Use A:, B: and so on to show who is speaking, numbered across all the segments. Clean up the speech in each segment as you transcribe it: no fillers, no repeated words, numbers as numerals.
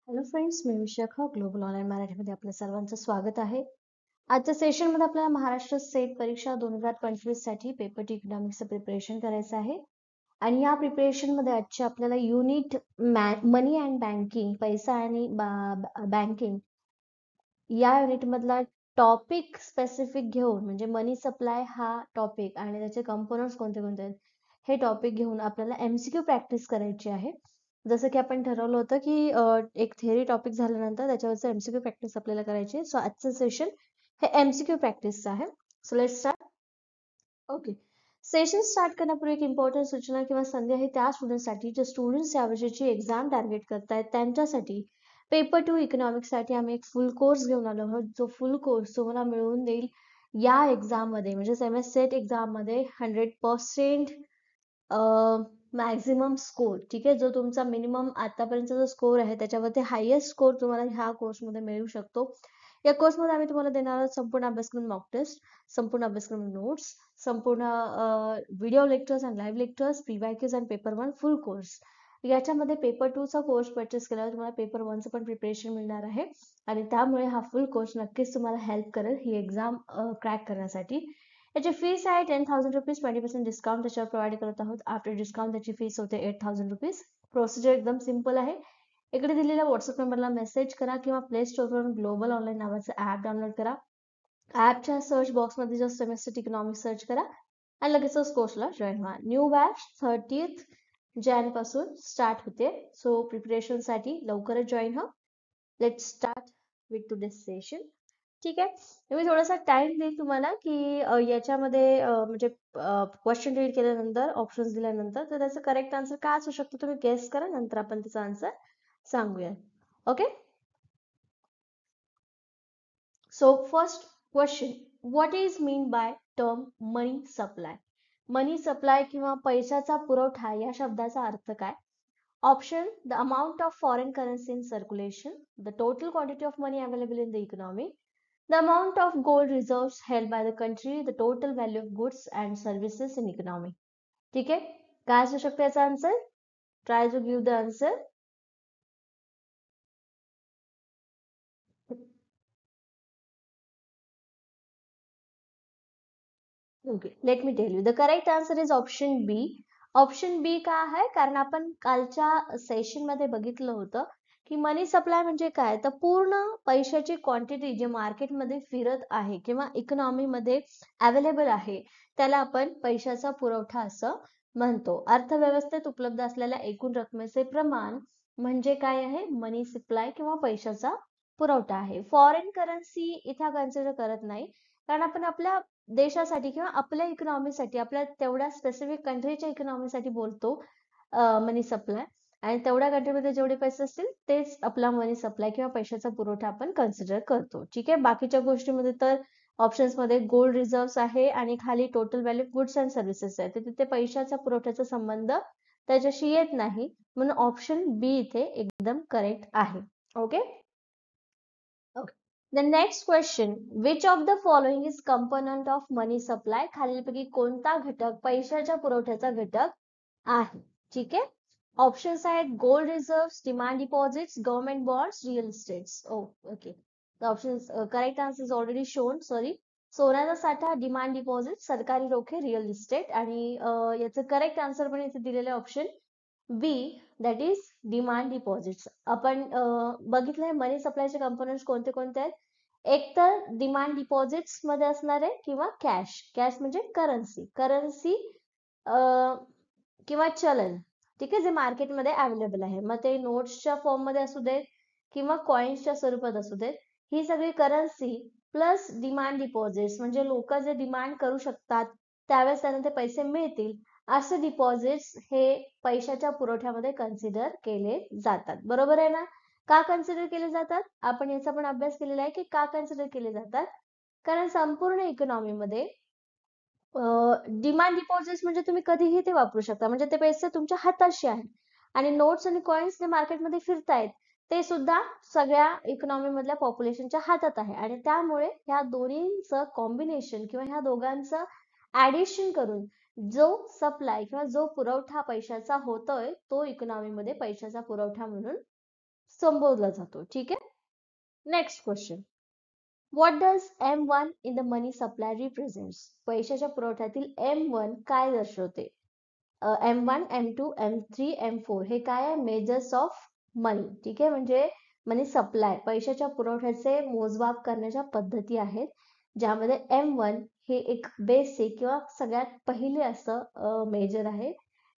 A: Hello friends, मी Vishakha global online मराठीमध्ये आपल्या सर्वांचं स्वागत आहे. आजच्या सेशनमध्ये आपल्याला महाराष्ट्र स्टेट परीक्षा 2025 साठी पेपर टी इकॉनॉमिक्सचं प्रिपरेशन करायचं आहे. आणि या प्रिपरेशनमध्ये आजच्या आपल्याला युनिट मनी अँड बँकिंग, पैसा आणि बँकिंग या युनिट मधला टॉपिक स्पेसिफिक घेऊन, म्हणजे मनी सप्लाय हा टॉपिक आणि त्याचे कंपोनंट्स कोणते कोणते आहेत हे टॉपिक घेऊन आपल्याला एमसीक्यू प्रॅक्टिस करायची आहे. जसं की आपण ठरवलं होतं की एक थेअरी टॉपिक झाल्यानंतर त्याच्यावरचं एमसीक्यू प्रॅक्टिस आपल्याला करायची आहे. सो आजचं सेशन हे एमसीक्यू प्रॅक्टिसचं आहे. So let's start. Okay, session start करण्यापूर्वी एक इम्पॉर्टंट सूचना किंवा संधी आहे त्या स्टुडंटसाठी जे स्टुडंट्स यावर्षीची एक्झाम टार्गेट करतायत त्यांच्यासाठी. पेपर 2 इकॉनॉमिक्ससाठी आम्ही एक फुल कोर्स घेऊन आलो आहोत, जो फुल कोर्स तुम्हाला मिळवून देईल या एक्झाम मध्ये, म्हणजे सेमेस्टर एक्झाम मध्ये 100% मॅक्झिमम स्कोर. ठीक आहे, जो तुमचा मिनिमम आतापर्यंतचा जो स्कोर आहे त्याच्यावरती हायेस्ट स्कोर तुम्हाला ह्या कोर्समध्ये मिळू शकतो. या कोर्समध्ये आम्ही तुम्हाला देणार आहोत संपूर्ण अभ्यासक्रम मॉक टेस्ट, संपूर्ण अभ्यासक्रम नोट्स, संपूर्ण video lectures and live lectures, PYQs and paper 1 full course. याच्यामध्ये पेपर 2 चा कोर्स परचेस केल्यावर तुम्हाला पेपर 1 चं पण प्रिपरेशन मिळणार आहे. आणि त्यामुळे हा फुल कोर्स नक्कीच तुम्हाला हेल्प करेल ही एक्झाम क्रॅक करण्यासाठी. याची फीस आहे 10,000 रुपीज, 20% डिस्काउंट त्याच्यावर प्रोव्हाइड करत आहोत. आफ्टर डिस्काउंट त्याची फीस होते 8,000 रुपीज. प्रोसिजर एकदम सिंपल आहे. इकडे दिलेल्या व्हॉट्सअप नंबरला मेसेज करा किंवा प्ले स्टोअरवरून ग्लोबल ऑनलाईन नावाचं ऍप डाउनलोड करा. ऍपच्या सर्च बॉक्समध्ये जस्ट सेमेस्टर इकॉनॉमिक्स सर्च करा आणि लगेचच कोर्सला जॉईन व्हा. न्यू बॅच 30th जॅन पासून स्टार्ट होते. सो प्रिपरेशनसाठी लवकरच जॉईन व्हा. Let's start with today's session. ठीक आहे, मी थोडासा टाइम देईल तुम्हाला की याच्यामध्ये म्हणजे क्वेश्चन रीड केल्यानंतर, ऑप्शन्स दिल्यानंतर तर त्याचं करेक्ट आन्सर काय असू शकतो तुम्ही गेस करा, नंतर आपण त्याचा आन्सर सांगूया. Okay, so first question, what is mean by term money supply? Money supply किंवा पैशाचा पुरवठा या शब्दाचा अर्थ काय? Option, the amount of foreign currency in circulation, the total quantity of money available in the economy, the amount of gold reserves held by the country, the total value of goods and services in economy. ठीक आहे, काय असू शकतो याचा answer? Try to give the answer. Okay, let me tell you the correct answer is option B. Option B का आहे? कारण आपण कालच्या सेशन मध्ये बघितलं होतं की मनी सप्लाय म्हणजे काय, तर पूर्ण पैशाची क्वांटिटी जे मार्केटमध्ये फिरत आहे किंवा इकॉनॉमी मध्ये अवेलेबल आहे त्याला आपण पैशाचा पुरवठा असं म्हणतो. अर्थव्यवस्थेत उपलब्ध असलेल्या एकूण रकमेचे प्रमाण म्हणजे काय आहे? मनी सप्लाय किंवा पैशाचा पुरवठा आहे. फॉरेन करन्सी इथे कन्सिडर करत नाही, कारण आपण आपल्या देशासाठी किंवा आपल्या इकॉनॉमीसाठी, आपल्या तेवढ्या स्पेसिफिक कंट्रीच्या इकॉनॉमीसाठी बोलतो मनी सप्लाय. आणि तेवढ्या कंट्रीमध्ये जेवढे पैसे असतील तेच आपला मनी सप्लाय किंवा पैशाचा पुरवठा आपण कन्सिडर करतो. ठीक आहे, बाकीच्या गोष्टीमध्ये तर ऑप्शन्स मध्ये गोल्ड रिझर्व्ह आहे आणि खाली total value goods and services आहे, तर तिथे पैशाचा पुरवठ्याचा संबंध त्याच्याशी येत नाही, म्हणून ऑप्शन बी इथे एकदम करेक्ट आहे. Okay. Okay. The next question, which of the following is component of money supply? खालीलपैकी कोणता घटक पैशाच्या पुरवठ्याचा घटक आहे? ठीक आहे, ऑप्शन्स आहेत gold reserve, demand deposits, government bonds, real estates. Okay, the options correct answer is already shown. Sorry, सोन्याचा साठा, डिमांड डिपॉझिट, सरकारी रोखे, रिअल इस्टेट. आणि याचं करेक्ट आन्सर पण इथे दिलेलं आहे option B, that is demand deposits. आपण बघितलंय मनी सप्लायचे कंपोनेंट्स कोणते कोणते आहेत. एक तर डिमांड डिपॉझिट्स मध्ये असणार आहे किंवा कॅश. कॅश म्हणजे करन्सी, करन्सी किंवा चलन. ठीक आहे, जे मार्केटमध्ये अवेलेबल आहे, मग ते नोट्सच्या फॉर्म मध्ये असू देत किंवा कॉइन्सच्या स्वरूपात असू देत, ही सगळी करन्सी प्लस डिमांड डिपॉझिट्स, म्हणजे लोक जे डिमांड करू शकतात त्यावेळेस त्यांना ते पैसे मिळतील, असे डिपॉझिट्स हे पैशाच्या पुरवठ्यामध्ये कन्सिडर केले जातात. बरोबर आहे ना? का कन्सिडर केले जातात? आपण याचा पण अभ्यास केलेला आहे की का कन्सिडर केले जातात. कारण संपूर्ण इकॉनॉमीमध्ये डिमांड डिपॉझिट्स म्हणजे तुम्ही कधीही ते वापरू शकता, म्हणजे ते पैसे तुमच्या हाताशी आहेत. आणि नोट्स आणि कॉइन्स जे मार्केटमध्ये फिरतायत ते सुद्धा सगळ्या इकॉनॉमी मधल्या पॉप्युलेशनच्या हातात आहे. आणि त्यामुळे ह्या दोन्हींचं कॉम्बिनेशन किंवा ह्या दोघांचं ऍडिशन करून जो सप्लाय किंवा जो पुरवठा पैशाचा होतोय तो इकॉनॉमीमध्ये पैशाचा पुरवठा म्हणून संबोधला जातो. ठीक आहे. Next question. What does M1 in the money supply represents? पैशाच्या पुरवठ्यातील M1 काय दर्शवते? M1, M2, M3, M4 हे काय आहे? Measures of money. ठीक आहे, म्हणजे मनी सप्लाय पैशाच्या पुरवठ्याचे मोजमाप करण्याच्या पद्धती आहेत, ज्यामध्ये M1 हे एक बेसिक किंवा सगळ्यात पहिले असं मेजर आहे.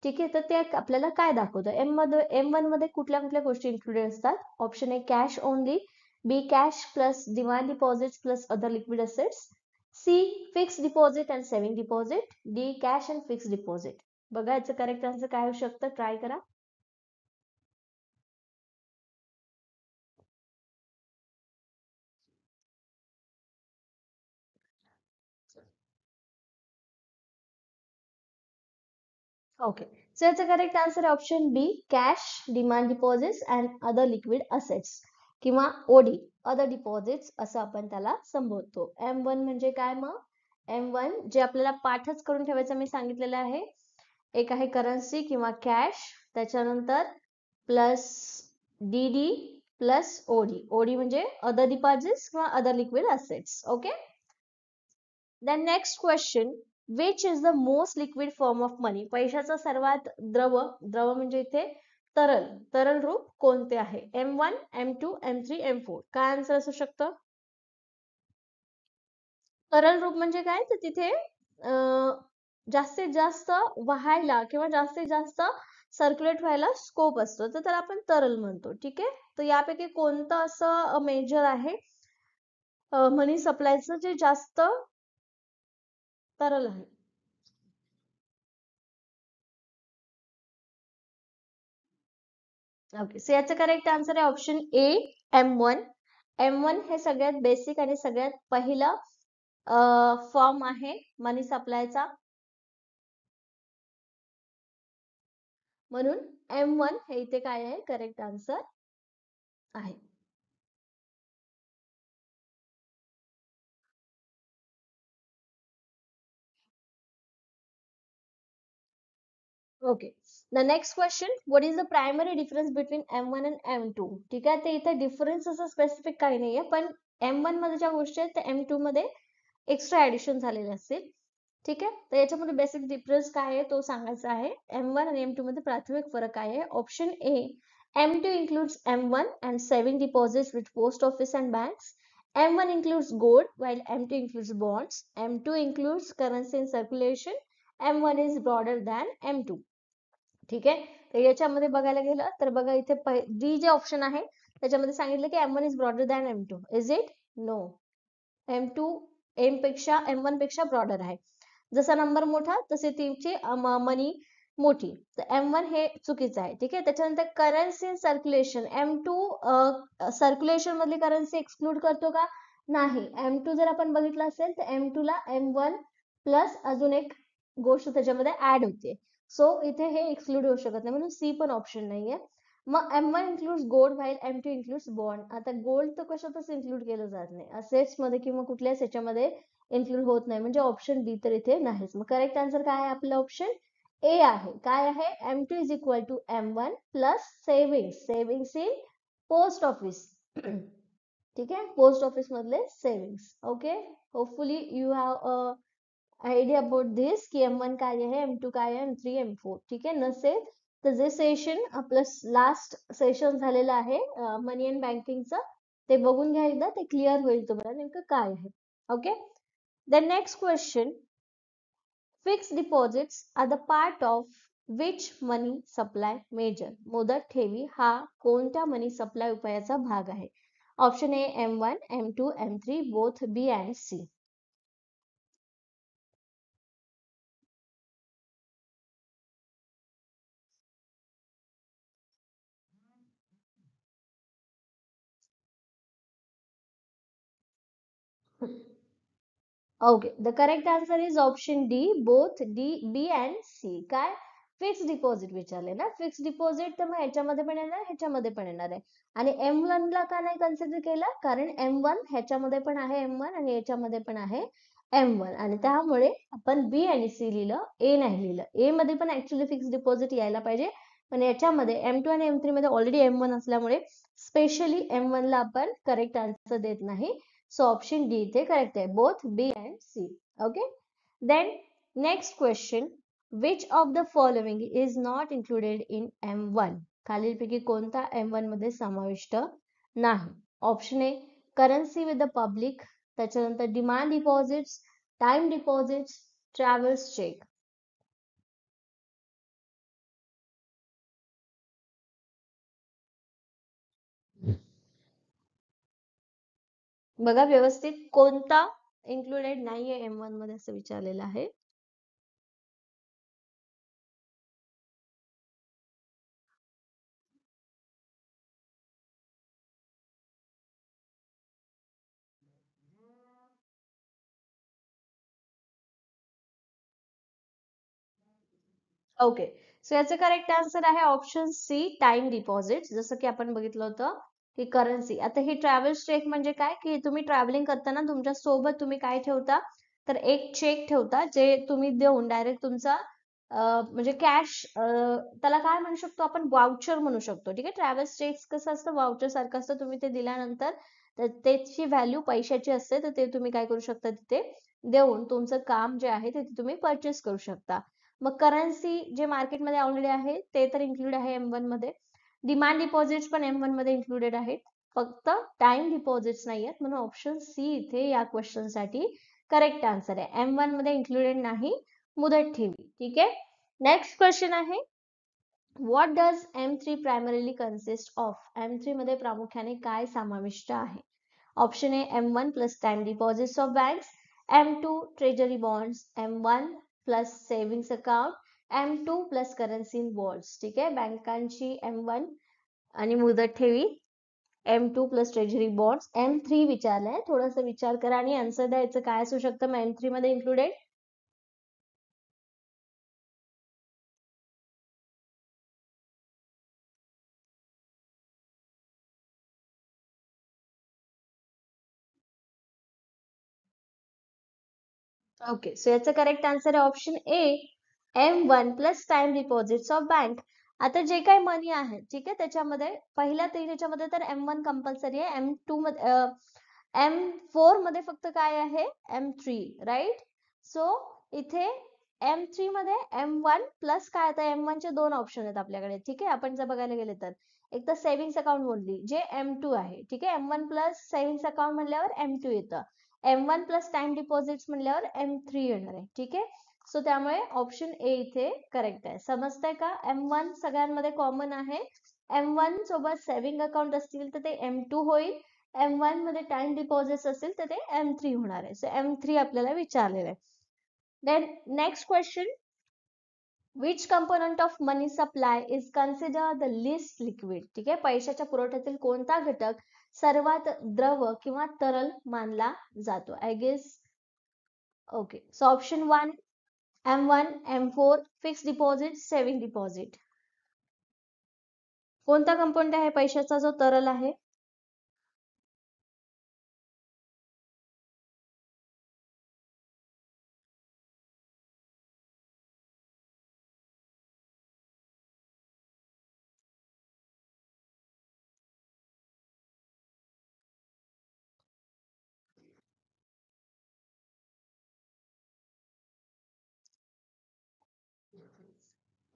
A: ठीक आहे, तर ते आपल्याला काय दाखवतं? M1 मध्ये कुठल्या कुठल्या गोष्टी इन्क्लुडेड असतात? Option A cash only, B cash plus demand deposits plus other liquid assets, C fix deposit and saving deposit, D cash and fix deposit. बघा याचं करेक्ट आन्सर काय होऊ शकतं, ट्राय करा. ओके, सो याचं करेक्ट आन्सर आहे option B, cash, demand deposits and other liquid assets किंवा OD, other deposits असं आपण त्याला संबोधतो. M1 म्हणजे काय मग? M1 जे आपल्याला पाठच करून ठेवायचं मी सांगितलेलं आहे. एक आहे करन्सी किंवा कॅश, त्याच्यानंतर plus DD plus OD. OD म्हणजे अदर डिपॉझिट्स किंवा other liquid assets. Okay. Then next question, which is the most liquid form of money? पैशाचा सर्वात द्रव म्हणजे इथे तरल रूप कोणते आहे? M1, M2, M3, M4. काय आन्सर असू शकतं? तरल रूप म्हणजे काय? तर तिथे जास्तीत जास्त वाहायला किंवा जास्तीत जास्त सर्क्युलेट व्हायला स्कोप असतो, तर त्याला आपण तरल म्हणतो. ठीक आहे, तर यापैकी कोणतं असं मेजर आहे मनी सप्लायचं जे जास्त तरल आहे? ओके, सो याचं करेक्ट आन्सर आहे ऑप्शन ए, M1. M1 हे सगळ्यात बेसिक आणि सगळ्यात पहिला फॉर्म आहे मनी सप्लायचा, म्हणून M1 हे इथे काय आहे? करेक्ट आन्सर आहे. Okay, the next question, what is the primary difference between M1 and M2? ठीक आहे, ते इथे डिफरन्स असं स्पेसिफिक काही नाहीये, पण M1 मध्ये ज्या गोष्टी आहेत त्या M2 मध्ये एक्स्ट्रा ऍडिशन झालेले असतील. ठीक आहे, तर याच्यामध्ये बेसिक डिफरन्स काय आहे तो सांगायचा आहे. M1 आणि M2 मध्ये प्राथमिक फरक काय आहे? Option A, M2 includes M1 and saving deposits with post office and banks. M1 includes gold while M2 includes bonds. M2 includes currency in circulation. M1 is broader than M2. ठीक आहे, तर याच्यामध्ये बघायला गेलं तर बघा इथे डी जे ऑप्शन आहे त्याच्यामध्ये सांगितलं की M1 is broader than M2. Is it? No. M2 M1 पेक्षा ब्रॉडर आहे. जसा नंबर मोठा तसे तिची मनी मोठी, तर M1 हे चुकीचं आहे. ठीक आहे, त्याच्यानंतर currency in circulation, M2 circulation मधली करन्सी एक्सक्लूड करतो का? नाही. M2 जर आपण बघितलं असेल तर M2 ला M1 प्लस अजून एक गोष्ट त्याच्यामध्ये ऍड होते, सो इथे हे एक्सक्लूड होऊ शकत नाही, म्हणून सी पण ऑप्शन नाहीये. मग M1 includes gold while M2 includes bond. आता गोल्ड तर कशातच इन्क्लूड केलं जात नाही, असेट्स मध्ये किंवा कुठल्याच याच्यामध्ये इन्क्लूड होत नाही, म्हणजे ऑप्शन बी तर इथे नाहीच. मग करेक्ट आन्सर काय आहे? आपलं ऑप्शन ए आहे. काय आहे? M2 is equal to M1 plus savings in post office. ठीक आहे, पोस्ट ऑफिस मधले savings. Okay, hopefully you have idea about this की M1 काय आहे, M2 काय आहे, M3 M4. ठीक आहे, नसेल तर जे सेशन आपलं लास्ट सेशन झालेलं आहे मनी अँड बँकिंगचं, ते बघून घ्या एकदा, ते क्लिअर होईल तुम्हाला नेमकं काय आहे. Okay, the next question, fixed deposits are the part of which money supply measure? मुदत ठेवी हा कोणत्या मनी सप्लाय उपायाचा भाग आहे? Option A M1, M2, M3, both, B and C. Okay, the correct answer is option D, both D, B and C. काय? Fix deposit विचारले ना, फिक्स डिपॉझिट तर मग ह्याच्यामध्ये पण येणार, ह्याच्यामध्ये पण येणार आहे. आणि M1 ला का नाही कन्सिडर केलं? कारण M1 ह्याच्यामध्ये पण आहे M1 आणि याच्यामध्ये पण आहे M1, आणि त्यामुळे आपण बी आणि सी लिहिलं, ए नाही लिहिलं. ए मध्ये पण ऍक्च्युअली फिक्स डिपॉझिट यायला पाहिजे, पण याच्यामध्ये M2 आणि M3 मध्ये ऑलरेडी M1 असल्यामुळे स्पेशली M1 ला आपण करेक्ट आन्सर देत नाही. सो ऑप्शन डी इथे करेक्ट आहे, both B and C. Okay, then next question, which of the following is not included in M1? खालीलपैकी कोणता M1 मध्ये समाविष्ट नाही? Option A currency with the public, त्याच्यानंतर demand deposits, time deposits, travels cheque. बघा व्यवस्थित, कोणता इन्क्लुडेड नाहीये M1 मध्ये असं विचारलेलं आहे. ओके, सो याचं करेक्ट आन्सर आहे ऑप्शन सी, टाइम डिपॉझिट. जसं की आपण बघितलं होतं की करन्सी, आता ही ट्रॅव्हल चेक म्हणजे काय, की तुम्ही ट्रॅव्हलिंग करताना तुमच्या सोबत तुम्ही काय ठेवता, तर एक चेक ठेवता जे तुम्ही देऊन डायरेक्ट तुमचा म्हणजे कॅश, त्याला काय म्हणू शकतो आपण, वाउचर म्हणू शकतो. ठीक आहे, ट्रॅव्हल चेक कसं असतं, वाउचर सारखं असतं. तुम्ही ते दिल्यानंतर तर त्याची व्हॅल्यू पैशाची असते, तर ते तुम्ही काय करू शकता, तिथे देऊन तुमचं काम जे आहे ते तुम्ही परचेस करू शकता. मग करन्सी जे मार्केटमध्ये ऑलरेडी आहे ते तर इन्क्लूड आहे M1 मध्ये. डिमांड डिपॉझिट्स पण M1 मध्ये इन्क्लुडेड आहेत, फक्त टाइम डिपॉझिट्स नाही आहेत, म्हणून ऑप्शन सी इथे या क्वेश्चन साठी करेक्ट आन्सर आहे. M1 मध्ये इन्क्लुडेड नाही, मुदत ठेवी. ठीक आहे, नेक्स्ट क्वेश्चन आहे, what does M3 primarily consist of? M3 मध्ये प्रामुख्याने काय समाविष्ट आहे? Option A M1 plus time deposits of banks, M2 treasury bonds, M1 plus savings account, M2 plus currency in bonds. ठीक आहे, बँकांची M1 आणि मुदत ठेवी, M2 plus treasury bonds, M3 विचारलंय. थोडंसं विचार करा आणि आन्सर द्यायचं काय असू शकतं मग M3 मध्ये इन्क्लुडेड. ओके, सो याचं करेक्ट आन्सर आहे option A, M1 plus time deposits of bank. आता जे काही मनी आहे, ठीक आहे, त्याच्यामध्ये पहिल्या तीन याच्यामध्ये तर M1 कंपल्सरी आहे, M2 मध्ये M4 मध्ये फक्त काय आहे, M3, राईट. सो इथे M3 मध्ये M1 प्लस काय, आता M1 चे दोन ऑप्शन आहेत आपल्याकडे. ठीक आहे, आपण जर बघायला गेले तर एक तर सेव्हिंग्स अकाउंट बोलली जे M2 आहे. ठीक आहे, M1 प्लस सेव्हिंग्स अकाउंट म्हणल्यावर M2 येतं, M1 प्लस टाइम डिपॉझिट्स म्हणल्यावर M3 येणार आहे. ठीक आहे, सो त्यामुळे ऑप्शन ए इथे करेक्ट आहे. समजतंय का, M1 सगळ्यांमध्ये कॉमन आहे. M1 सोबत सेव्हिंग अकाउंट असतील तर ते M2 होईल, M1 मध्ये टाइम डिपॉझिट्स असेल तर ते M3 होणार आहे. सो M3 आपल्याला विचारलेलं आहे. Then next question, which component of money supply is consider the list liquid? ठीक आहे, पैशाच्या पुरवठ्यातील कोणता घटक सर्वात द्रव किंवा तरल मानला जातो? I guess. Okay, so option one M1, M4, fix deposit, saving deposit. कोणता कंपोनंट आहे पैशाचा जो तरल आहे?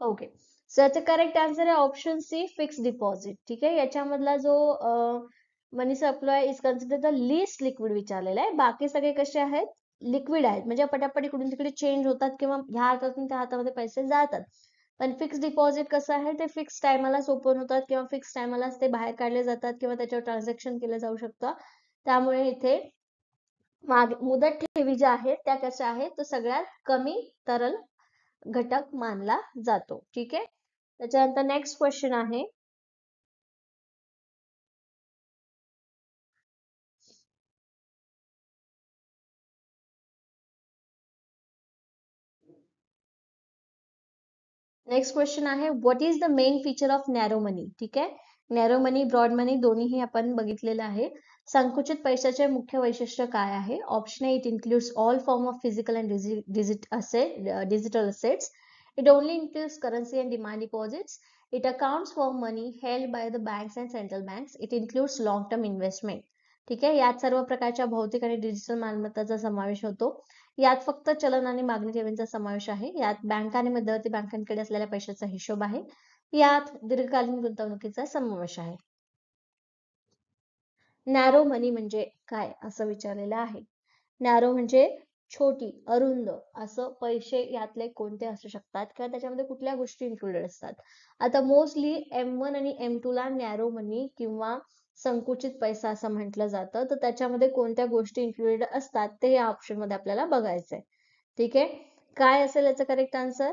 A: ओके, सो याचं करेक्ट आन्सर आहे ऑप्शन सी, फिक्स डिपॉझिट. ठीक आहे, याच्यामधला जो money supply is consider the list liquid विचारलेला आहे. बाकी सगळे कसे आहेत, लिक्विड आहेत, म्हणजे पटापट इकडून तिकडे चेंज होतात किंवा ह्या हातातून त्या हातामध्ये पैसे जातात. पण फिक्स डिपॉझिट कसं आहे, ते फिक्स टायमालाच ओपन होतात किंवा फिक्स टायमालाच ते बाहेर काढले जातात किंवा त्याच्यावर ट्रान्झॅक्शन केलं जाऊ शकतं. त्यामुळे इथे मुदत ठेवी ज्या आहेत त्या कशा आहेत, तर सगळ्यात कमी तरल घटक मानला जातो. ठीक आहे, त्याच्यानंतर नेक्स्ट क्वेश्चन आहे, नेक्स्ट क्वेश्चन आहे, what is the main feature of narrow money? ठीक आहे, नॅरो मनी, ब्रॉड मनी दोन्हीही आपण बघितलेलं आहे. संकुचित पैशाचे मुख्य वैशिष्ट्य काय आहे? Option A, it includes all form of physical and digital assets. It only includes currency and demand deposits. It accounts for money held by the banks and central banks. It includes long term investment. ठीक आहे, यात सर्व प्रकारच्या भौतिक आणि digital मालमत्तांचा समावेश होतो. यात फक्त चलन आणि मागणी ठेवींचा समावेश आहे. यात बँका आणि मध्यवर्ती बँकांकडे असलेल्या पैशाचा हिशोब आहे. यात दीर्घकालीन गुंतवणुकीचा समावेश आहे. नॅरो मनी म्हणजे काय असं विचारलेलं आहे. नॅरो म्हणजे छोटी, अरुंद असं पैसे यातले कोणते असू शकतात किंवा त्याच्यामध्ये कुठल्या गोष्टी इन्क्लुडेड असतात. आता मोस्टली M1 आणि M2 ला नॅरो मनी किंवा संकुचित पैसा असं म्हटलं जातं. तर त्याच्यामध्ये कोणत्या गोष्टी इन्क्लुडेड असतात ते या ऑप्शन मध्ये आपल्याला बघायचंय. ठीक आहे, काय असेल याचं correct answer?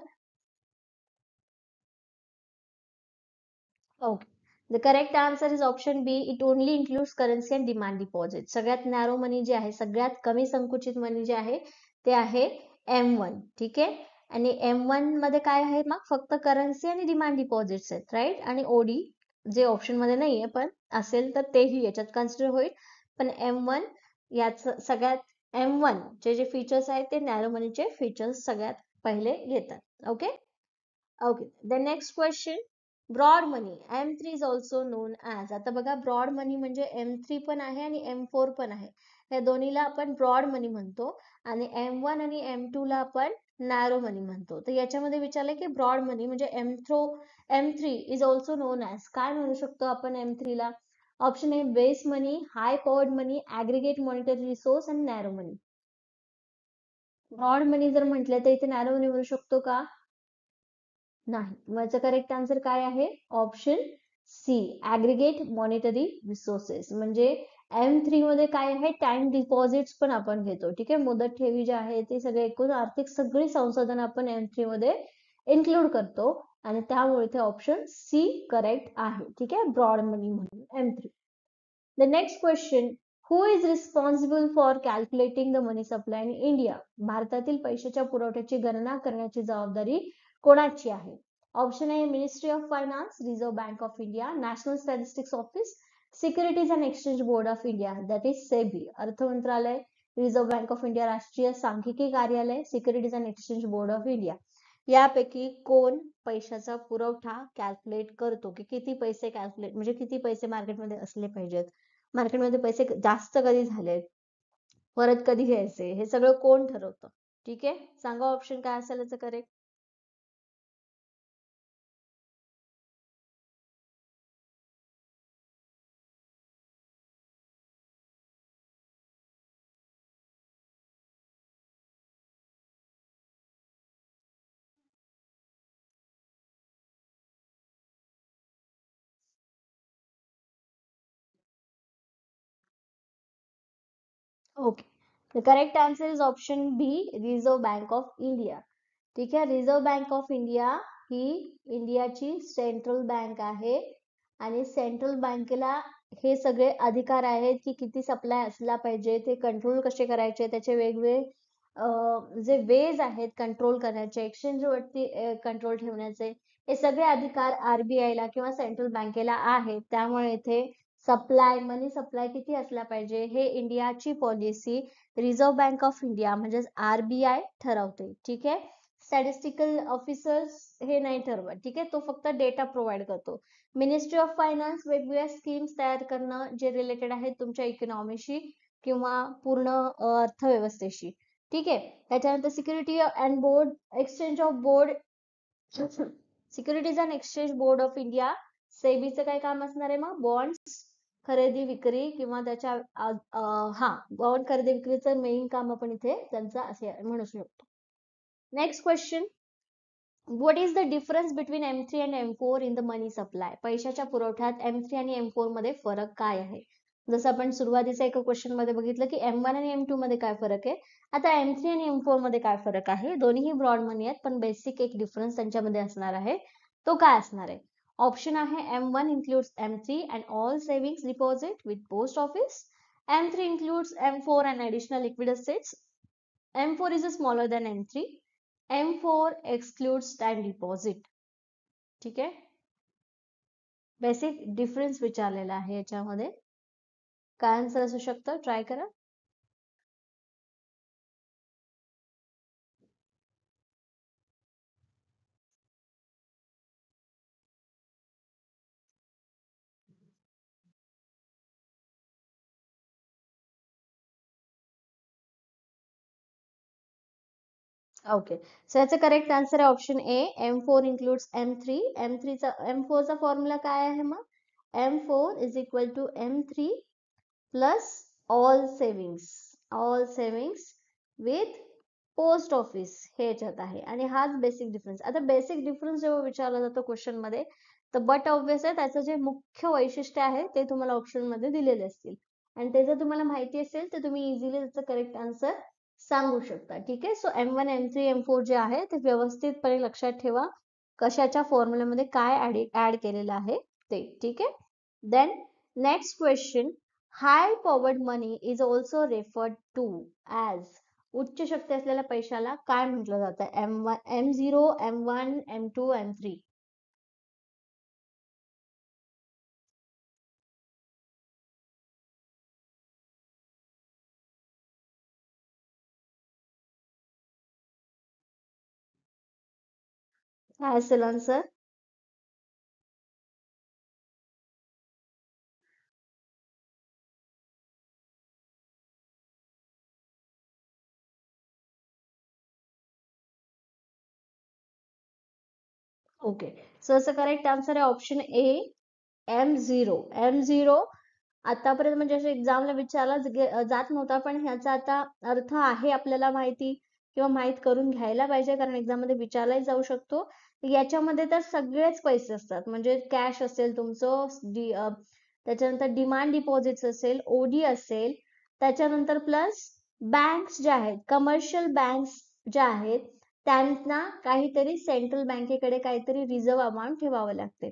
A: Okay, the correct answer is option B. It only includes currency and demand deposit. सगळ्यात नॅरो मनी जे आहे, सगळ्यात कमी संकुचित मनी जे आहे ते आहे M1. ठीक आहे, आणि M1 मध्ये काय आहे मग फक्त करन्सी आणि डिमांड डिपॉझिट्स आहेत, राईट. आणि ओडी जे ऑप्शन मध्ये नाहीये पण असेल तर तेही याच्यात कन्सिडर होईल. पण M1 याच सगळ्यात M1 जे फीचर्स आहेत ते नॅरो मनीचे फीचर्स सगळ्यात पहिले घेतात. Okay. Okay, the next question. Broad money M3 is also known as. आता बघा, ब्रॉड मनी म्हणजे M3 पण आहे आणि M4 पण आहे. या दोन्हीला आपण ब्रॉड मनी म्हणतो आणि M1 आणि M2 ला आपण नॅरो मनी म्हणतो. तर याच्यामध्ये विचारलंय की ब्रॉड मनी म्हणजे M3 is also known as. काय म्हणू शकतो आपण M3 ला? ऑप्शन आहे बेस मनी, हाय पॉवर्ड मनी, ऍग्रीगेट मॉनिटरी रिसोर्स आणि नॅरो मनी. ब्रॉड मनी जर म्हटलं तर इथे नॅरो मनी म्हणू शकतो का? नाही. याचा करेक्ट आन्सर काय आहे? Option C, aggregate monetary resources. म्हणजे M3 मध्ये काय आहे? टाइम डिपॉझिट्स पण आपण घेतो. ठीक आहे, मुदत ठेवी जे आहे ते सगळे एकूण आर्थिक सगळी संसाधन आपण M3 मध्ये इन्क्लूड करतो आणि त्यामुळे इथे ऑप्शन सी करेक्ट आहे. ठीक आहे, ब्रॉड मनी म्हणून M3. The next question. Who is responsible for calculating the money supply in India? भारतातील पैशाच्या पुरवठ्याची गणना करण्याची जबाबदारी कोणाची आहे? ऑप्शन आहे ministry of finance, reserve bank of India, national statistics office, securities and exchange board of India, that is SEBI. अर्थ मंत्रालय, रिझर्व्ह बँक ऑफ इंडिया, राष्ट्रीय सांख्यिकी कार्यालय, securities and exchange board of India. यापैकी कोण पैशाचा पुरवठा कॅल्क्युलेट करतो की किती पैसे कॅल्क्युलेट म्हणजे किती पैसे मार्केटमध्ये असले पाहिजेत, मार्केटमध्ये पैसे जास्त कधी झाले, परत कधी घ्यायचे, हे सगळं कोण ठरवतं? ठीक आहे, सांगा ऑप्शन काय असेल याचं correct. Okay, the correct answer is option B, reserve bank of India. ठीक आहे, रिझर्व्ह बँक ऑफ इंडिया ही इंडियाची सेंट्रल बँक आहे आणि सेंट्रल बँकेला हे सगळे अधिकार आहेत की किती सप्लाय असला पाहिजे, ते कंट्रोल कसे करायचे, त्याचे वेगवेगळे जे वेज आहेत कंट्रोल करण्याचे, एक्सचेंज वरती कंट्रोल ठेवण्याचे, हे सगळे अधिकार RBI ला किंवा सेंट्रल बँकेला आहेत. त्यामुळे इथे सप्लाय, मनी सप्लाय किती असला पाहिजे हे इंडियाची policy reserve bank of India म्हणजेच RBI ठरवते. ठीक आहे, स्टॅटिस्टिकल ऑफिसर्स हे नाही ठरवत. ठीक आहे, तो फक्त डेटा प्रोव्हाइड करतो. मिनिस्ट्री ऑफ फायनान्स वेगवेगळ्या स्कीम्स तयार करणं जे रिलेटेड आहेत तुमच्या इकॉनॉमीशी किंवा पूर्ण अर्थव्यवस्थेशी. ठीक आहे, त्याच्यानंतर security and board exchange of board securities and exchange board of India, सेबीचं काय काम असणार आहे मग? बॉन्ड्स खरेदी विक्री किंवा त्याच्या हा बॉन्ड खरेदी विक्रीचं मेन काम आपण इथे त्यांचं असे म्हणू शकतो. Next question. What is the difference between M3 and M4 in the money supply? पैशाच्या पुरवठ्यात M3 आणि M4 मध्ये फरक काय आहे? जसं आपण सुरुवातीच्या एका क्वेश्चन मध्ये बघितलं की M1 आणि M2 मध्ये काय फरक आहे, आता M3 आणि M4 मध्ये काय फरक आहे? दोन्ही ब्रॉड मनी आहेत पण बेसिक एक डिफरन्स त्यांच्यामध्ये असणार आहे. तो काय असणार आहे? ऑप्शन आहे M1 includes M3 and all savings deposit with post office. M3 includes M4 and additional liquid assets. M4 is smaller than M3. M4 excludes time deposit. ठीक आहे, बेसिक डिफरन्स विचारलेला आहे याच्यामध्ये. काय आन्सर असू शकतं? ट्राय करा. ओके, सो याचं करेक्ट आन्सर आहे option A, M4 includes M3. M4चा फॉर्म्युला काय आहे मग? M4 is equal to M3 plus all savings with post office हे याच्यात आहे आणि हाच बेसिक डिफरन्स. आता बेसिक डिफरन्स जेव्हा विचारला जातो क्वेश्चन मध्ये, तर बट ऑब्विस आहे त्याचं जे मुख्य वैशिष्ट्य आहे ते तुम्हाला ऑप्शन मध्ये दिलेले असतील आणि ते जर तुम्हाला माहिती असेल तर तुम्ही इझिली त्याचं करेक्ट आन्सर सांगू शकता. ठीक आहे, सो M1 M3 M4 जे आहे ते व्यवस्थितपणे लक्षात ठेवा, कशाच्या फॉर्म्युल्यामध्ये काय ऍड केलेलं आहे ते. ठीक आहे, then next question, high powered money is also referred to as. उच्च शक्ती असलेल्या पैशाला काय म्हटलं जातं? M0 M1 M2 M3. काय असेल आन्सर? ओके, सो असं करेक्ट आन्सर आहे ऑप्शन ए, M0. M0 आतापर्यंत म्हणजे असं एक्झामला विचारला जात नव्हता, पण ह्याचा आता अर्थ आहे आपल्याला माहिती किंवा माहित करून घ्यायला पाहिजे, कारण एक्झाम मध्ये विचारलाही जाऊ शकतो. याच्यामध्ये तर सगळेच पैसे असतात, म्हणजे कॅश असेल तुमचं, त्याच्यानंतर डिमांड डिपॉझिट्स असेल, ओडी असेल, त्याच्यानंतर प्लस बँक्स ज्या आहेत, कमर्शियल बँक्स ज्या आहेत, त्यांना काहीतरी सेंट्रल बँकेकडे काहीतरी रिझर्व्ह अमाऊंट ठेवावं लागते.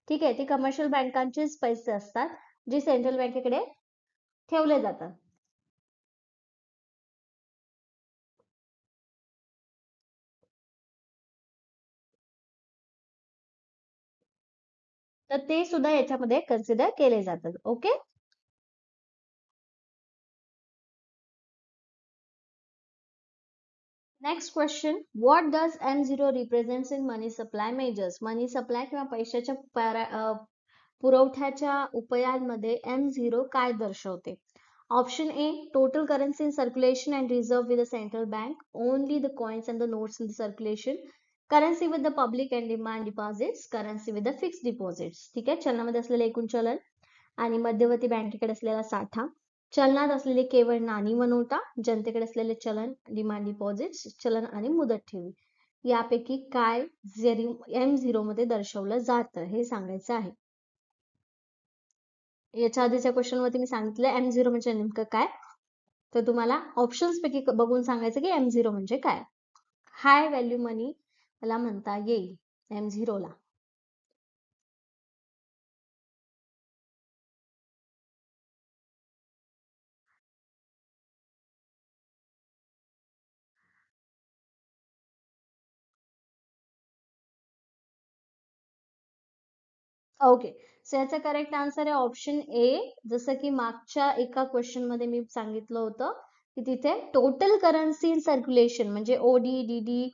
A: ठीक आहे, ते कमर्शियल बँकांचेच पैसे असतात जे सेंट्रल बँकेकडे ठेवले जातात. तर ते सुद्धा याच्यामध्ये कन्सिडर केले जातात. Okay, next question, what does M0 represents in money supply measures. Money supply किंवा पैशाच्या पुरवठ्याच्या उपायांमध्ये M0 काय दर्शवते? Option A, total currency in circulation and reserve with the central bank, only the coins and the notes in the circulation, currency with the public and demand deposits, currency with the fixed deposits. ठीक आहे, चलनामध्ये असलेले एकूण चलन आणि मध्यवर्ती बँकेकडे असलेला साठा, चलनात असलेले केवळ नाणी व नोटा, जनतेकडे असलेले चलन, डिमांड डिपॉझिट्स, चलन आणि मुदत ठेवी, यापैकी काय M0 मध्ये दर्शवलं जातं हे सांगायचं आहे. याच्या आधीच्या क्वेश्चन मध्ये मी सांगितलं M0 म्हणजे नेमकं काय, तर तुम्हाला ऑप्शन्स पैकी बघून सांगायचं की M0 म्हणजे काय. हाय व्हॅल्यू मनी ला म्हणता येईल M0 ला. ओके, सो याचा करेक्ट आन्सर आहे ऑप्शन ए. जसं की मागच्या एका क्वेश्चन मध्ये मी सांगितलं होतं की तिथे टोटल करन्सी इन सर्क्युलेशन म्हणजे ओडी डीडी,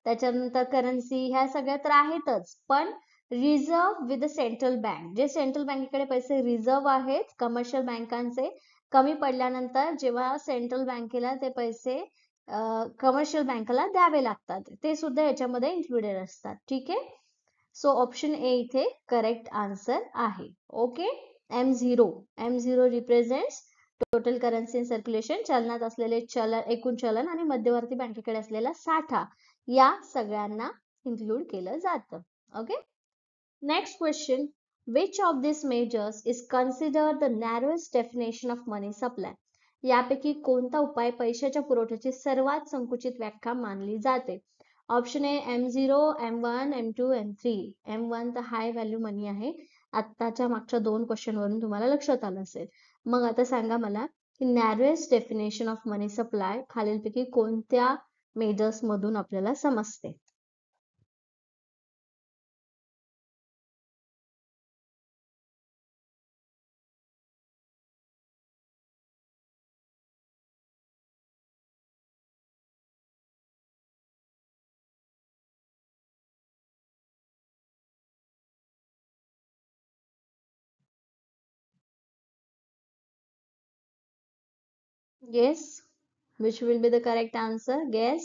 A: त्याच्यानंतर करन्सी, ह्या सगळ्या तर आहेतच, पण reserve with the central bank, जे सेंट्रल बँकेकडे पैसे रिझर्व आहेत कमर्शियल बँकांचे, कमी पडल्यानंतर जेव्हा सेंट्रल बँकेला ते पैसे कमर्शियल बँकेला द्यावे लागतात, ते सुद्धा याच्यामध्ये इन्क्लुडेड असतात. ठीक आहे, सो ऑप्शन ए इथे करेक्ट आन्सर आहे. Okay, M0 represents total currency in circulation, चलनात असलेले एकूण चलन आणि मध्यवर्ती बँकेकडे असलेला साठा, या सगळ्यांना इन्क्लूड केलं जातं. Okay, next question, which of this measures is consider the narrowest definition of money supply. यापैकी कोणता उपाय पैशाच्या पुरवठ्याची सर्वात संकुचित व्याख्या मानली जाते? Option A, M0 M1 M2 M3. M1 तर हाय व्हॅल्यू मनी आहे, आत्ताच्या मागच्या दोन क्वेश्चन वरून तुम्हाला लक्षात आलं असेल. मग आता सांगा मला की नॅरोएस्ट डेफिनेशन ऑफ मनी सप्लाय खालीलपैकी कोणत्या मेजर्स मधून आपल्याला समजते? Guess which will be the correct answer. Guess.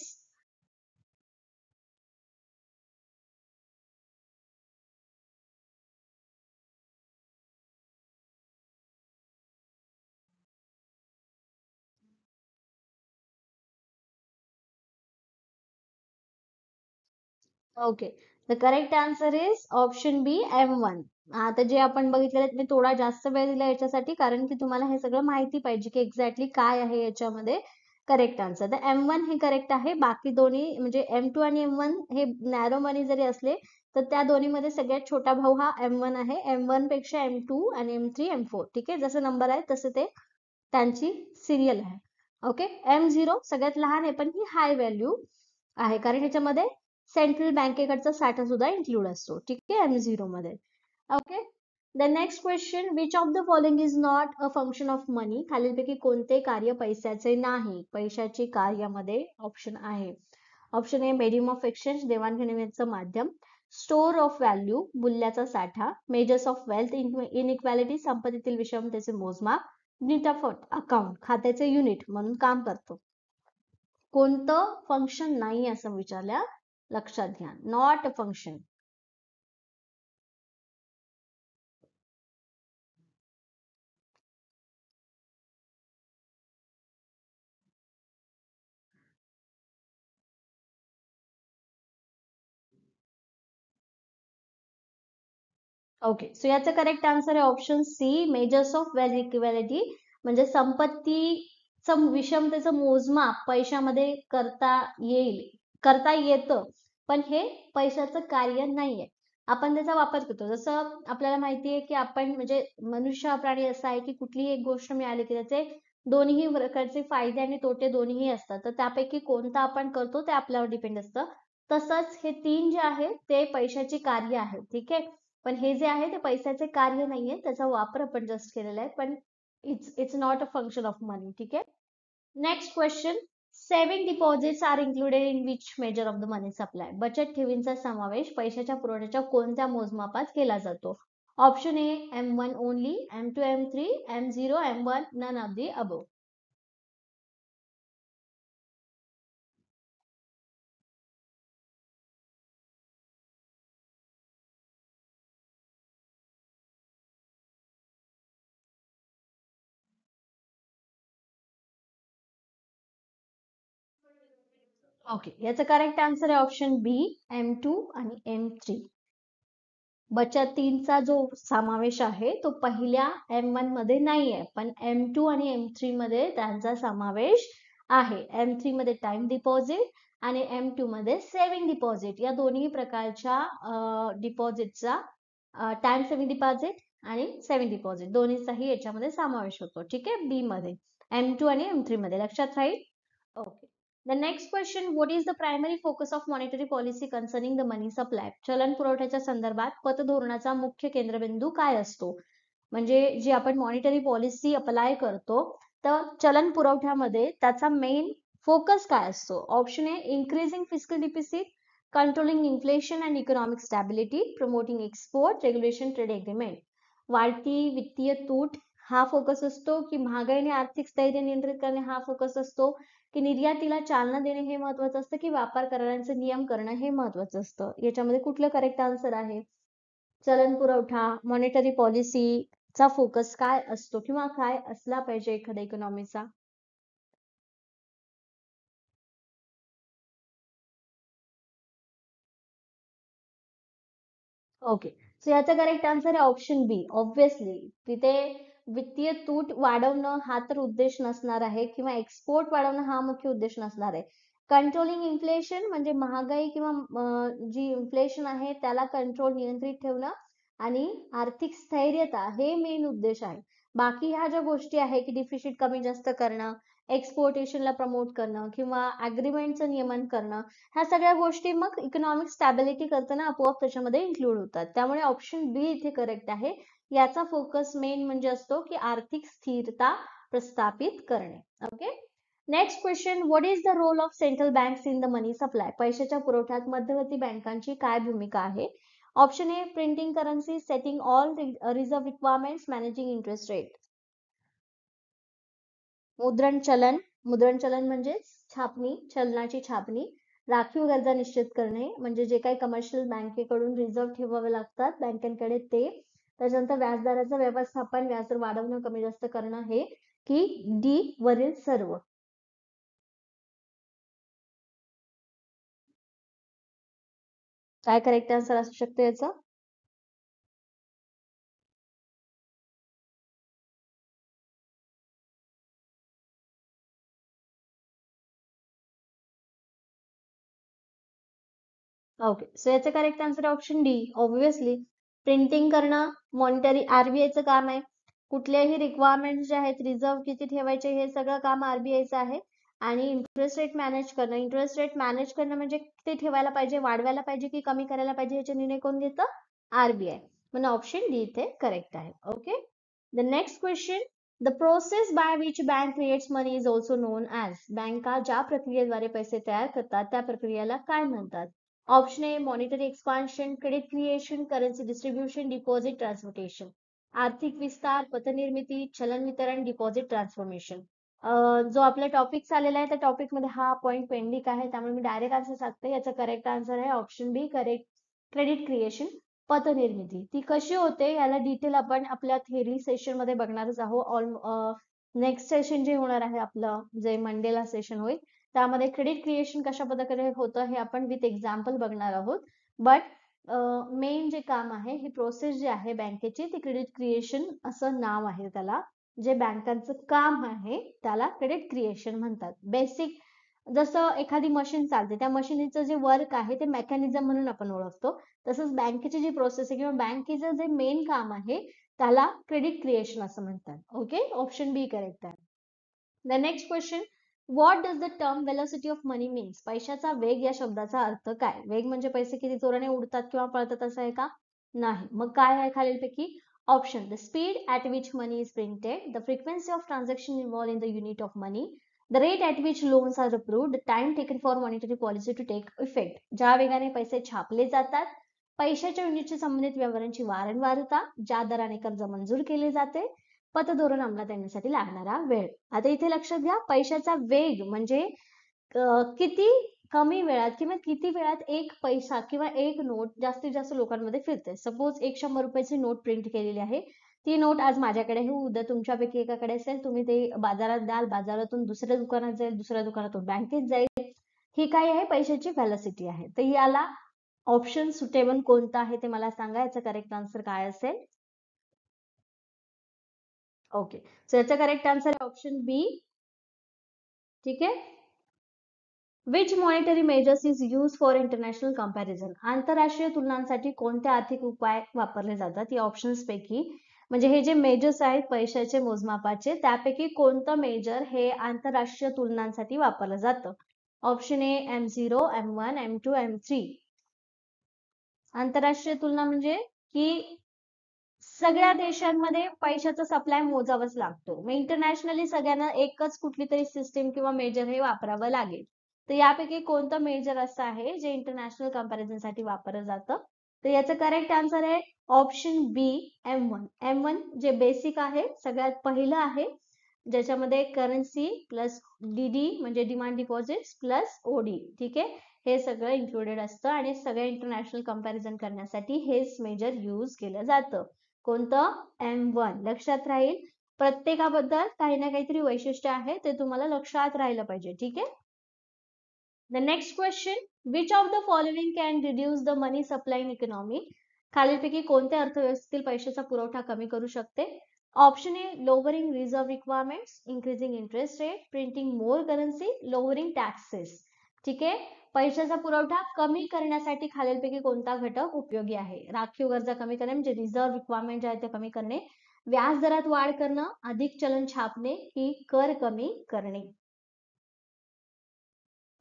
A: Okay, the correct answer is option B M1. आता जे आपण बघितलेलं आहे, मी थोडा जास्त वेळ दिला याच्यासाठी कारण की तुम्हाला हे सगळं माहिती पाहिजे की एक्झॅक्टली काय आहे याच्यामध्ये करेक्ट आन्सर. तर M1 हे करेक्ट आहे. बाकी दोन्ही म्हणजे M2 आणि M1 हे नॅरो मनी जरी असले तर त्या दोन्हीमध्ये सगळ्यात छोटा भाऊ हा M1 आहे. M1 पेक्षा M2 आणि M3 M4, ठीक आहे, जसं नंबर आहे तसं ते त्यांची सिरियल आहे. ओके, M0 सगळ्यात लहान आहे पण ही हाय व्हॅल्यू आहे कारण ह्याच्यामध्ये सेंट्रल बँकेकडचा साठा सुद्धा इन्क्लूड असतो, ठीक आहे, M0 मध्ये. Okay, the next question, which of the following is not a function of money? खालीलपैकी कोणते कार्य पैशाचे नाही? पैशाचे कार्यामध्ये ऑप्शन आहे. Option A medium of exchange, देवाणघेवाणीचं माध्यम, स्टोर ऑफ व्हॅल्यू, मूल्याचा साठा, मेजर्स ऑफ वेल्थ इनइक्वॅलिटी, संपत्तीतील विषमतेचे मोजमाप, युनिट ऑफ अकाउंट, खात्याचे युनिट म्हणून काम करतो. कोणतं फंक्शन नाही असं विचारल्या, लक्षात घ्या, not a function. Okay, so याचं करेक्ट आन्सर आहे option C, measures of wealth equality, म्हणजे संपत्तीचं विषमतेचं मोजमाप पैशामध्ये करता येतं, पण हे पैशाचं कार्य नाहीये. आपण त्याचा वापर करतो. जसं आपल्याला माहिती आहे की आपण म्हणजे मनुष्य हा प्राणी असा आहे की कुठलीही एक गोष्ट मिळाली की त्याचे दोन्ही प्रकारचे फायदे आणि तोटे दोन्हीही असतात. तर त्यापैकी कोणता आपण करतो ते आपल्यावर डिपेंड असतं. तसंच हे तीन जे आहे ते पैशाची कार्य आहे, ठीक आहे. पण हे जे आहे ते पैशाचे कार्य नाहीये, त्याचा वापर आपण जस्ट केलेला आहे, पण it's not a function of money, ठीक आहे. Next question, saving deposits are included in which measure of the money supply? बचत ठेवींचा समावेश पैशाच्या पुरवठ्याच्या कोणत्या मोजमापात केला जातो? Option A M1 only, M2 M3 M0 M1 none of the above. Okay, याचं करेक्ट आन्सर आहे ऑप्शन बी, M2 आणि M3. बचतींचा जो समावेश आहे तो पहिल्या M1 मध्ये नाहीये, पण M2 आणि M3 मध्ये त्यांचा समावेश आहे. M3 मध्ये टाइम डिपॉझिट आणि M2 मध्ये सेव्हिंग डिपॉझिट, या दोन्ही प्रकारच्या डिपॉझिटचा टाइम सेव्हिंग डिपॉझिट आणि सेव्हिंग डिपॉझिट दोन्हीचाही याच्यामध्ये समावेश होतो, ठीक आहे, बी मध्ये, M2 आणि M3 मध्ये, लक्षात राहील. Okay, the next question, what is the primary focus of monetary policy concerning the money supply? चलन पुरवठ्याच्या संदर्भात पतधोरणाचा मुख्य केंद्रबिंदू काय असतो? म्हणजे जी आपण मॉनिटरी पॉलिसी अप्लाय करतो तर चलन पुरवठ्यामध्ये त्याचा मेन फोकस काय असतो? Option A increasing fiscal deficit, controlling inflation and economic stability, promoting export, regulation trade agreement. वाढती वित्तीय तूट हा फोकस असतो की महागाई आणि आर्थिक स्थैर्य नियंत्रित करणे हा फोकस असतो की निर्यातीला चालना देणे हे महत्वाचं असतं की व्यापार करारांचे नियम करणं हे महत्वाचं असतं? याच्यामध्ये कुठलं करेक्ट आन्सर आहे? चलन पुरवठा, मॉनिटरी पॉलिसीचा फोकस काय असतो किंवा काय असला पाहिजे एखाद्या इकॉनॉमीचा? ओके, सो याचा करेक्ट आन्सर आहे ऑप्शन बी, ऑब्विसली. तिथे वित्तीय तूट वाढवणं हा तर उद्देश नसणार आहे किंवा एक्सपोर्ट वाढवणं हा मुख्य उद्देश नसणार आहे. कंट्रोलिंग इन्फ्लेशन म्हणजे महागाई किंवा जी इन्फ्लेशन आहे त्याला कंट्रोल नियंत्रित ठेवणं आणि आर्थिक स्थैर्यता हे मेन उद्देश आहे. बाकी ह्या ज्या गोष्टी आहे की डिफिसिट कमी जास्त करणं, एक्सपोर्टेशनला प्रमोट करणं किंवा अग्रीमेंटचं नियमन करणं, ह्या सगळ्या गोष्टी मग इकॉनॉमिक स्टॅबिलिटी करताना आपोआप त्याच्यामध्ये इन्क्लूड होतात. त्यामुळे ऑप्शन बी इथे करेक्ट आहे. याचा फोकस मेन म्हणजे असतो की आर्थिक स्थिरता प्रस्थापित करणे. Okay, next question, what is the role of central banks in the money supply? पैशाच्या पुरवठ्यात मध्यवर्ती बँकांची काय भूमिका आहे? Option A printing currency, setting all reserve requirements, managing interest rate. मुद्रण चलन, मुद्रण चलन म्हणजे छापणी, चलनाची छापणी. राखीव गरजा निश्चित करणे म्हणजे जे काही कमर्शियल बँकेकडून रिझर्व्ह ठेवावे लागतात बँकेकडे ते. त्याच्यानंतर व्याजदराचं व्यवस्थापन, व्याजदर वाढवणं कमी जास्त करणं हे, की डी वरील सर्व? काय करेक्ट आन्सर असू शकतो याचा? ओके, सो याचं correct answer option D. Obviously printing करणं मॉनिटरी आरबीआयचं काम आहे. कुठल्याही रिक्वायरमेंट जे आहेत, रिझर्व्ह किती ठेवायचे, हे सगळं काम आरबीआयचं आहे. आणि इंटरेस्ट रेट मॅनेज करणं म्हणजे किती ठेवायला पाहिजे, वाढवायला पाहिजे की कमी करायला पाहिजे, याचे निर्णय कोण घेतं? आरबीआय. म्हणून ऑप्शन डी इथे करेक्ट आहे. Okay, the next question. The process by which bank creates money is also known as. बँका ज्या प्रक्रियेद्वारे पैसे तयार करतात त्या प्रक्रियेला काय म्हणतात? Option A monetary expansion, credit creation, currency distribution, deposit transportation. आर्थिक विस्तार, पतनिर्मिती, चलन वितरण, डिपॉझिट ट्रान्सफॉर्मेशन. जो आपला टॉपिक आलेला आहे त्या टॉपिक मध्ये हा पॉईंट पेंडिंग आहे, त्यामुळे मी डायरेक्ट आन्सर सांगते. याचा करेक्ट आन्सर आहे ऑप्शन बी, करेक्ट क्रेडिट क्रिएशन, पतनिर्मिती. ती कशी होते याला डिटेल आपण आपल्या थेरी सेशन मध्ये बघणारच आहोत. नेक्स्ट सेशन जे होणार आहे आपलं, जे मंडेला सेशन होईल, त्यामध्ये क्रेडिट क्रिएशन कशा प्रकारे होतं हे आपण विथ एक्झाम्पल बघणार आहोत. बट मेन जे काम आहे, ही प्रोसेस जी आहे बँकेची, ती क्रेडिट क्रिएशन असं नाव आहे त्याला. जे बँकांचं काम आहे त्याला क्रेडिट क्रिएशन म्हणतात. बेसिक जसं एखादी मशीन चालते, त्या मशीनचं जे वर्क आहे ते मेकॅनिझम म्हणून आपण ओळखतो. तसंच बँकेची जी प्रोसेस आहे किंवा बँकेचं जे मेन काम आहे त्याला क्रेडिट क्रिएशन असं म्हणतात. ओके, ऑप्शन बी करेक्ट आहे. The next question. What does the term velocity of money means. पैशाचा वेग या शब्दाचा अर्थ काय? वेग म्हणजे पैसे किती जोराने उडतात किंवा पळतात असं आहे का? नाही. मग काय आहे खालीलपैकी? Option. The speed at which money is printed, the frequency of transaction involve in the unit of money, the rate at which loans are approved, the time taken for monetary policy to take effect. ज्या वेगाने पैसे छापले जातात, पैशाच्या युनिटशी संबंधित व्यवहारांची वारंवारता, ज्या दराने कर्ज मंजूर केले जाते, पतधोरण अंमलात आणण्यासाठी लागणारा वेळ. आता इथे लक्षात घ्या, पैशाचा वेग म्हणजे किती कमी वेळात किंवा किती वेळात एक पैसा किंवा एक नोट जास्तीत जास्त लोकांमध्ये फिरते. सपोज एक 100 रुपयाची नोट प्रिंट केलेली आहे, ती नोट आज माझ्याकडे आहे, उद्या तुमच्यापैकी एकाकडे असेल, तुम्ही ते बाजारात द्याल, बाजारातून दुसऱ्या दुकानात जाईल, दुसऱ्या दुकानातून बँकेत जाईल. ही काय आहे? पैशाची व्हॅलॉसिटी आहे. तर याला ऑप्शन सुटेबल कोणता आहे ते मला सांगा. याचा करेक्ट आन्सर काय असेल? ओके, सो याचा करेक्ट आन्सर आहे ऑप्शन बी. ठीक आहे. Which monetary measures is use for international comparison. आंतरराष्ट्रीय तुलनांसाठी कोणते आर्थिक उपाय वापरले जातात? या ऑप्शन्स पैकी म्हणजे हे जे मेजर्स आहेत पैशाचे मोजमापाचे, त्यापैकी कोणतं मेजर हे आंतरराष्ट्रीय तुलनांसाठी वापरलं जातं? Option A M0, M1, M2, M3. आंतरराष्ट्रीय तुलना म्हणजे की सगळ्या देशांमध्ये पैशाचा सप्लाय मोजावाच लागतो. मग इंटरनॅशनली सगळ्यांना एकच कुठली तरी सिस्टीम किंवा मेजर हे वापरावं लागेल. तर यापैकी कोणतं मेजर असं आहे जे इंटरनॅशनल कंपॅरिझन साठी वापरलं जातं? तर याचं करेक्ट आन्सर आहे ऑप्शन बी, M1. M1 जे बेसिक आहे, सगळ्यात पहिलं आहे, ज्याच्यामध्ये करन्सी प्लस डीडी म्हणजे डिमांड डिपॉझिट प्लस ओडी. ठीक आहे, हे सगळं इन्क्लुडेड असतं आणि सगळ्या इंटरनॅशनल कंपॅरिझन करण्यासाठी हेच मेजर यूज केलं जातं. कोणतं? M1. लक्षात राहील. प्रत्येकाबद्दल काही ना काहीतरी वैशिष्ट्य आहे, ते तुम्हाला लक्षात राहिलं पाहिजे. ठीक आहे. The next question. Which of the following can reduce the money supply in economy. खालीलपैकी कोणत्या अर्थव्यवस्थेतील पैशाचा पुरवठा कमी करू शकते? Option A lowering reserve requirements, increasing interest rate, printing more currency, lowering taxes. ठीक आहे, पैशाचा पुरवठा कमी करण्यासाठी खालीलपैकी कोणता घटक उपयोगी आहे? राखीव गरजा कमी करणे म्हणजे रिझर्व्ह रिक्वायरमेंट जे आहे ते कमी करणे, व्याज दरात वाढ करणं, अधिक चलन छापणे की कर कमी करणे.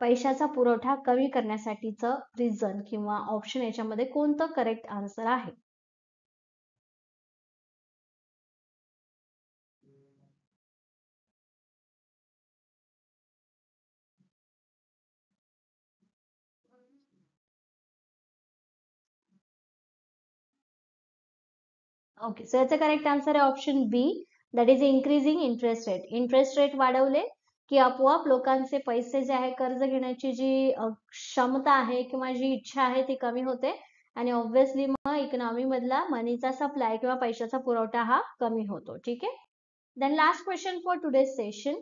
A: पैशाचा पुरवठा कमी करण्यासाठीचं रिझन किंवा ऑप्शन याच्यामध्ये कोणतं करेक्ट आन्सर आहे? ओके, सो याचं करेक्ट आन्सर आहे option B, that is increasing interest rate. Interest rate वाढवले की आपोआप लोकांचे पैसे जे आहे, कर्ज घेण्याची जी क्षमता आहे किंवा जी इच्छा आहे ती कमी होते आणि ऑब्व्हियसली मग इकॉनॉमी मधला मनीचा सप्लाय किंवा पैशाचा पुरवठा हा कमी होतो. ठीक आहे. Then last question for today's session.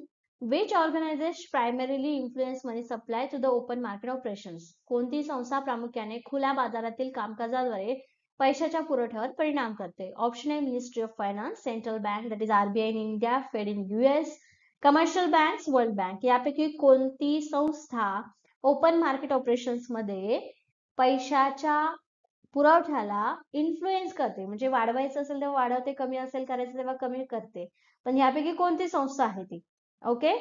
A: Which organisation primarily influence money supply to the open market operations. कोणती संस्था प्रामुख्याने खुल्या बाजारातील कामकाजाद्वारे पैशाच्या पुरवठ्यावर परिणाम करते. Option A ministry of finance, central bank that is RBI in India, fade in US, commercial banks, world bank. यापैकी कोणती संस्था ओपन मार्केट ऑपरेशन्स मध्ये पैशाच्या पुरवठ्याला इन्फ्लुएन्स करते, म्हणजे वाढवायचं असेल तेव्हा वाढवते, कमी असेल करायचं तेव्हा कमी करते, पण यापैकी कोणती संस्था आहे ती. ओके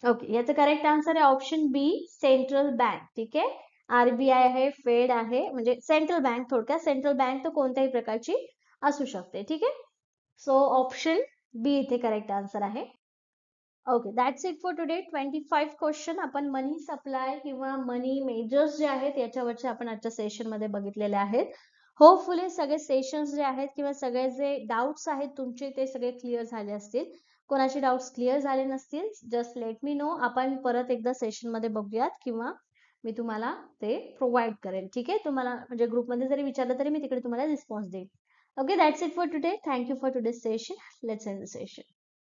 A: ओके, याचं करेक्ट आन्सर आहे ऑप्शन बी, सेंट्रल बँक. ठीक आहे, आरबीआय आहे, फेड आहे, म्हणजे सेंट्रल बँक. थोडक्यात सेंट्रल बँक तर कोणत्याही प्रकारची असू शकते. ठीक आहे, सो ऑप्शन बी इथे करेक्ट आन्सर आहे. Okay, that's it for today. 25 question आपण मनी सप्लाय किंवा मनी मेजर्स जे आहेत याच्यावरचे आपण आजच्या सेशन मध्ये बघितलेले आहेत. होपफुली सगळे सेशन्स जे आहेत किंवा सगळे जे डाऊट्स आहेत तुमचे ते सगळे क्लिअर झाले असतील. कोणाचे डाऊट्स क्लिअर झाले नसतील जस्ट लेट मी नो, आपण परत एकदा सेशन मध्ये बघूयात किंवा मी तुम्हाला ते प्रोव्हाइड करेल. ठीक आहे, तुम्हाला म्हणजे ग्रुपमध्ये जरी विचारलं तरी मी तिकडे तुम्हाला रिस्पॉन्स देईल. Okay, that's it for today. Thank you for today session. Let's end the session.